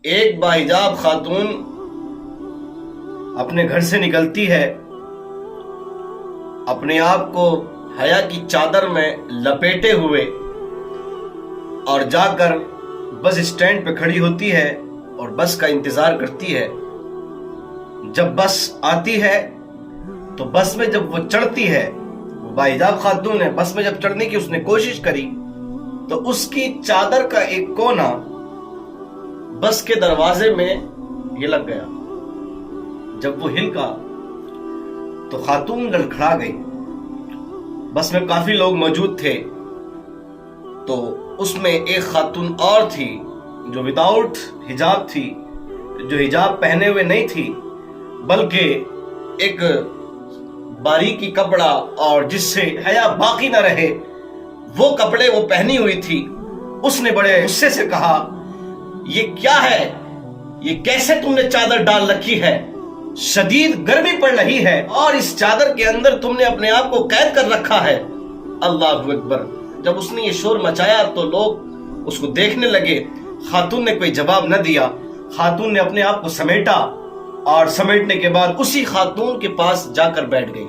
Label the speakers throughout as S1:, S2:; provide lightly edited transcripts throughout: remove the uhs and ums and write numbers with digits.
S1: ایک باحجاب خاتون اپنے گھر سے نکلتی ہے، اپنے آپ کو حیا کی چادر میں لپیٹے ہوئے اور جا کر بس اسٹینڈ پہ کھڑی ہوتی ہے اور بس کا انتظار کرتی ہے۔ جب بس آتی ہے تو بس میں جب وہ چڑھتی ہے، وہ باحجاب خاتون ہے، بس میں جب چڑھنے کی اس نے کوشش کری تو اس کی چادر کا ایک کونا بس کے دروازے میں یہ لگ گیا۔ جب وہ ہلکا تو خاتون لڑکھڑا گئی۔ بس میں کافی لوگ موجود تھے تو اس میں ایک خاتون اور تھی جو وداؤٹ حجاب تھی، جو حجاب پہنے ہوئے نہیں تھی بلکہ ایک باریکی کپڑا اور جس سے حیا باقی نہ رہے وہ کپڑے وہ پہنی ہوئی تھی۔ اس نے بڑے غصے سے کہا، یہ کیا ہے؟ یہ کیسے تم نے چادر ڈال رکھی ہے؟ شدید گرمی پڑ رہی ہے اور اس چادر کے اندر تم نے اپنے آپ کو قید کر رکھا ہے۔ اللہ اکبر۔ جب اس نے یہ شور مچایا تو لوگ اس کو دیکھنے لگے۔ خاتون نے کوئی جواب نہ دیا۔ خاتون نے اپنے آپ کو سمیٹا اور سمیٹنے کے بعد اسی خاتون کے پاس جا کر بیٹھ گئی۔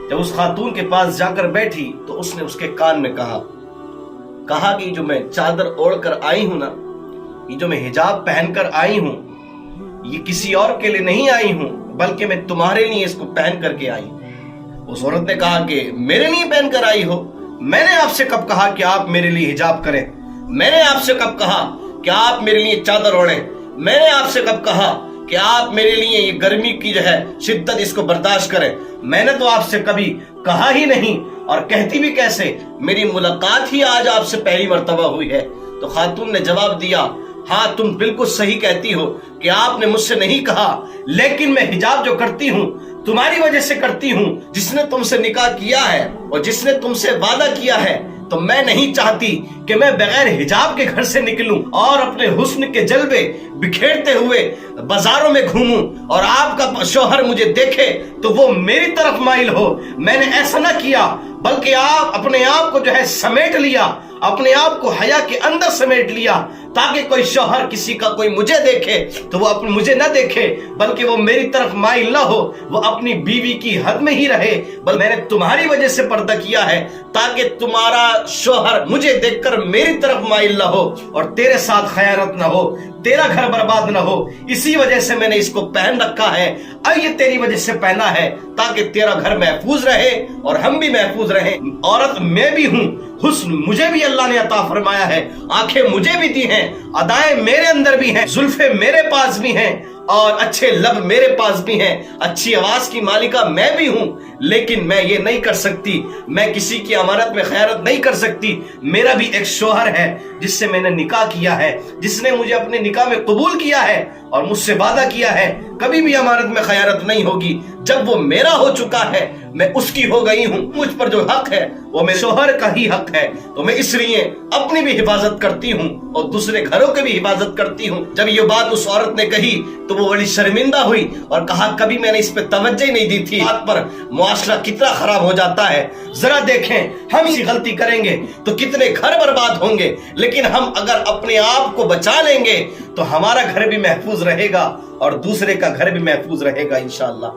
S1: جب اس خاتون کے پاس جا کر بیٹھی تو اس نے اس کے کان میں کہا کہ جو میں چادر اوڑھ کر آئی ہوں نا، یہ جو میں حجاب پہن کر آئی ہوں، یہ کسی اور کے لیے نہیں آئی ہوں بلکہ میں تمہارے لیے اس کو پہن کر کے آئی۔ اس عورت نے کہا کہ میرے لیے پہن کر آئی ہو؟ میں نے آپ سے کب کہا کہ آپ میرے لیے حجاب کریں؟ میں نے آپ سے کب کہا کہ آپ میرے لیے چادر اوڑھیں؟ میں نے آپ سے کب کہا کہ آپ میرے لیے یہ گرمی کی جو ہے شدت اس کو برداشت کریں؟ میں نے تو آپ سے کبھی کہا ہی نہیں، اور کہتی بھی کیسے؟ میری ملاقات ہی آج آپ سے پہلی مرتبہ ہوئی ہے۔ تو خاتون نے جواب دیا، ہاں تم بالکل صحیح کہتی ہو کہ آپ نے مجھ سے نہیں کہا، لیکن میں حجاب جو کرتی ہوں تمہاری وجہ سے کرتی ہوں۔ جس نے تم سے نکاح کیا ہے اور جس نے تم سے وعدہ کیا ہے، تو میں نہیں چاہتی کہ میں بغیر حجاب کے گھر سے نکلوں اور اپنے حسن کے جلوے بکھیرتے ہوئے بازاروں میں گھوموں اور آپ کا شوہر مجھے دیکھے تو وہ میری طرف مائل ہو۔ میں نے ایسا نہ کیا بلکہ آپ اپنے آپ کو جو ہے سمیٹ لیا، اپنے آپ کو حیا کے اندر سمیٹ لیا تاکہ کوئی شوہر کسی کا کوئی مجھے دیکھے تو وہ مجھے نہ دیکھے بلکہ وہ میری طرف مائل نہ ہو، وہ اپنی بیوی کی حد میں ہی رہے۔ بل میں نے تمہاری وجہ سے پردہ کیا ہے تاکہ تمہارا شوہر مجھے دیکھ کر میری طرف مائل نہ ہو اور تیرے ساتھ خیانت نہ ہو، تیرا گھر برباد نہ ہو۔ اسی وجہ سے میں نے اس کو پہن رکھا ہے، اب یہ تیری وجہ سے پہنا ہے تاکہ تیرا گھر محفوظ رہے اور ہم بھی محفوظ رہیں۔ عورت میں بھی ہوں، حسن مجھے بھی اللہ نے عطا فرمایا ہے، آنکھیں مجھے بھی دی ہیں، ادائیں میرے اندر بھی ہیں، زلفیں میرے پاس بھی ہیں اور اچھے لب میرے پاس بھی ہیں، اچھی آواز کی مالکہ میں بھی ہوں، لیکن میں یہ نہیں کر سکتی، میں کسی کی امانت میں خیانت نہیں کر سکتی۔ میرا بھی ایک شوہر ہے جس سے میں نے نکاح کیا ہے، جس نے مجھے اپنے نکاح میں قبول کیا ہے اور مجھ سے وعدہ کیا ہے کبھی بھی امانت میں خیانت نہیں ہوگی۔ جب وہ میرا ہو چکا ہے میں اس کی ہو گئی ہوں، مجھ پر جو حق ہے وہ میرے شوہر کا ہی حق ہے، تو میں اس لیے اپنی بھی حفاظت کرتی ہوں اور دوسرے گھروں کی بھی حفاظت کرتی ہوں۔ جب یہ بات اس عورت نے کہی تو وہ بڑی شرمندہ ہوئی اور کہا کبھی میں نے اس پہ توجہ نہیں دی تھی، بات پر معاشرہ کتنا خراب ہو جاتا ہے۔ ذرا دیکھیں ہم اسی غلطی کریں گے تو کتنے گھر برباد ہوں گے، لیکن ہم اگر اپنے آپ کو بچا لیں گے تو ہمارا گھر بھی محفوظ رہے گا اور دوسرے کا گھر بھی محفوظ رہے گا انشاءاللہ۔